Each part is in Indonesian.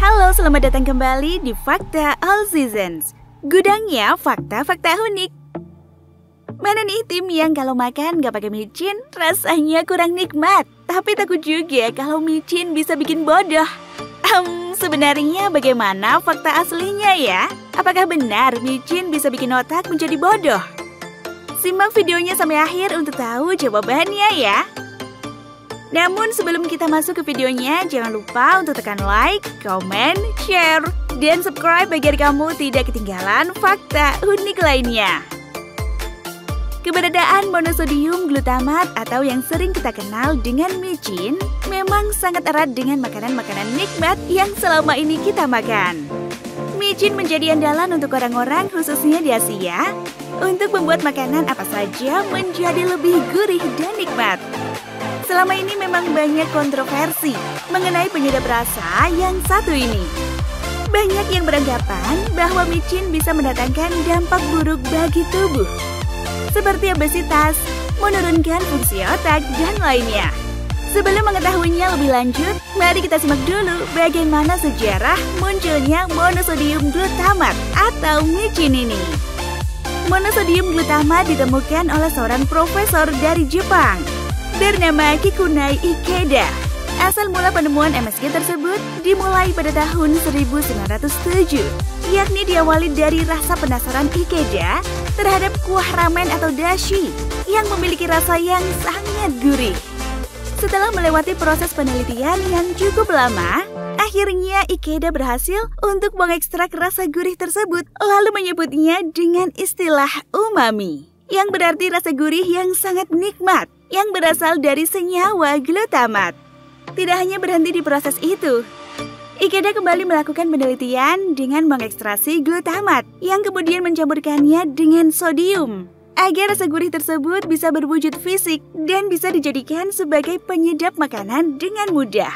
Halo, selamat datang kembali di Fakta All Seasons. Gudangnya fakta-fakta unik. Mana nih tim yang kalau makan gak pakai micin rasanya kurang nikmat, tapi takut juga kalau micin bisa bikin bodoh. Sebenarnya bagaimana fakta aslinya ya? Apakah benar micin bisa bikin otak menjadi bodoh? Simak videonya sampai akhir untuk tahu jawabannya ya. Namun sebelum kita masuk ke videonya, jangan lupa untuk tekan like, comment, share, dan subscribe agar kamu tidak ketinggalan fakta unik lainnya. Keberadaan monosodium glutamat atau yang sering kita kenal dengan micin memang sangat erat dengan makanan-makanan nikmat yang selama ini kita makan. Micin menjadi andalan untuk orang-orang khususnya di Asia untuk membuat makanan apa saja menjadi lebih gurih dan nikmat. Selama ini memang banyak kontroversi mengenai penyedap rasa yang satu ini. Banyak yang beranggapan bahwa micin bisa mendatangkan dampak buruk bagi tubuh, seperti obesitas, menurunkan fungsi otak, dan lainnya. Sebelum mengetahuinya lebih lanjut, mari kita simak dulu bagaimana sejarah munculnya monosodium glutamat atau micin ini. Monosodium glutamat ditemukan oleh seorang profesor dari Jepang bernama Kikunai Ikeda. Asal mula penemuan MSG tersebut dimulai pada tahun 1907, yakni diawali dari rasa penasaran Ikeda terhadap kuah ramen atau dashi yang memiliki rasa yang sangat gurih. Setelah melewati proses penelitian yang cukup lama, akhirnya Ikeda berhasil untuk mengekstrak rasa gurih tersebut lalu menyebutnya dengan istilah umami, yang berarti rasa gurih yang sangat nikmat yang berasal dari senyawa glutamat. Tidak hanya berhenti di proses itu, Ikeda kembali melakukan penelitian dengan mengekstraksi glutamat yang kemudian mencampurkannya dengan sodium agar rasa gurih tersebut bisa berwujud fisik dan bisa dijadikan sebagai penyedap makanan dengan mudah.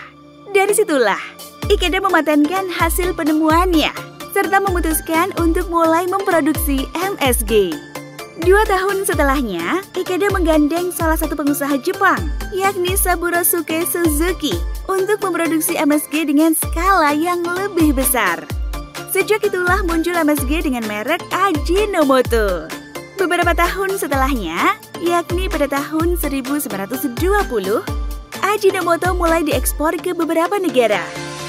Dari situlah Ikeda mematenkan hasil penemuannya serta memutuskan untuk mulai memproduksi MSG. 2 tahun setelahnya, Ikeda menggandeng salah satu pengusaha Jepang, yakni Saburosuke Suzuki, untuk memproduksi MSG dengan skala yang lebih besar. Sejak itulah muncul MSG dengan merek Ajinomoto. Beberapa tahun setelahnya, yakni pada tahun 1920, Ajinomoto mulai diekspor ke beberapa negara.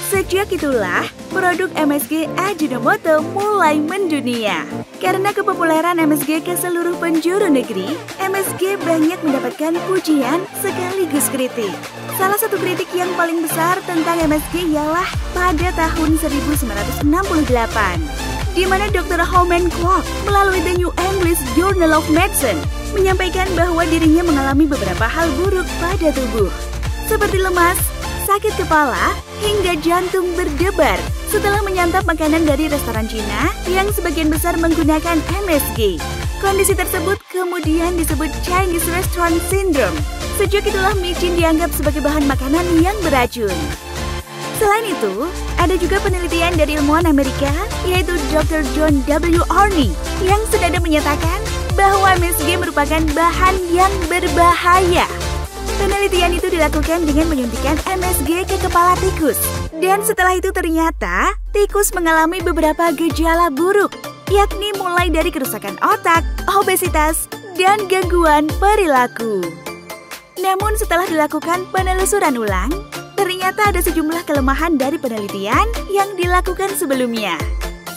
Sejak itulah, produk MSG Ajinomoto mulai mendunia. Karena kepopuleran MSG ke seluruh penjuru negeri, MSG banyak mendapatkan pujian sekaligus kritik. Salah satu kritik yang paling besar tentang MSG ialah pada tahun 1968, di mana Dr. Homan Kwok melalui The New English Journal of Medicine menyampaikan bahwa dirinya mengalami beberapa hal buruk pada tubuh, seperti lemas, sakit kepala, hingga jantung berdebar setelah menyantap makanan dari restoran Cina yang sebagian besar menggunakan MSG. Kondisi tersebut kemudian disebut Chinese Restaurant Syndrome. Sejak itulah micin dianggap sebagai bahan makanan yang beracun. Selain itu, ada juga penelitian dari ilmuwan Amerika, yaitu Dr. John W. Orney, yang senada menyatakan bahwa MSG merupakan bahan yang berbahaya. Penelitian itu dilakukan dengan menyuntikkan MSG ke kepala tikus. Dan setelah itu ternyata tikus mengalami beberapa gejala buruk, yakni mulai dari kerusakan otak, obesitas, dan gangguan perilaku. Namun setelah dilakukan penelusuran ulang, ternyata ada sejumlah kelemahan dari penelitian yang dilakukan sebelumnya.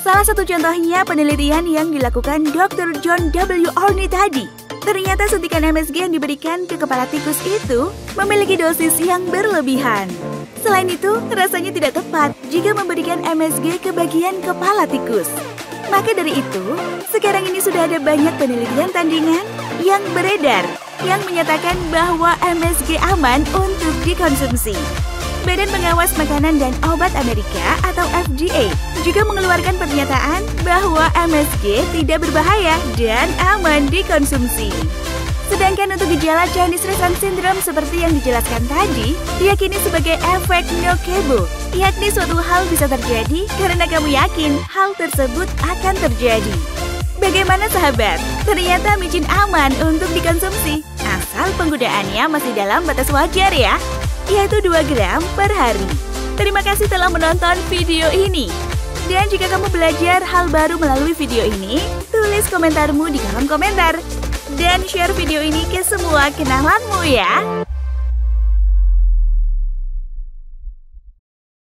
Salah satu contohnya penelitian yang dilakukan Dr. John W. Orney tadi. Ternyata suntikan MSG yang diberikan ke kepala tikus itu memiliki dosis yang berlebihan. Selain itu, rasanya tidak tepat jika memberikan MSG ke bagian kepala tikus. Maka dari itu, sekarang ini sudah ada banyak penelitian tandingan yang beredar yang menyatakan bahwa MSG aman untuk dikonsumsi. Badan Pengawas Makanan dan Obat Amerika atau FDA juga mengeluarkan pernyataan bahwa MSG tidak berbahaya dan aman dikonsumsi. Sedangkan untuk gejala Chinese Restaurant Syndrome seperti yang dijelaskan tadi, diyakini sebagai efek nocebo, yakni suatu hal bisa terjadi karena kamu yakin hal tersebut akan terjadi. Bagaimana sahabat? Ternyata micin aman untuk dikonsumsi, asal penggunaannya masih dalam batas wajar ya, yaitu 2 gram per hari. Terima kasih telah menonton video ini. Dan jika kamu belajar hal baru melalui video ini, tulis komentarmu di kolom komentar. Dan share video ini ke semua kenalanmu ya.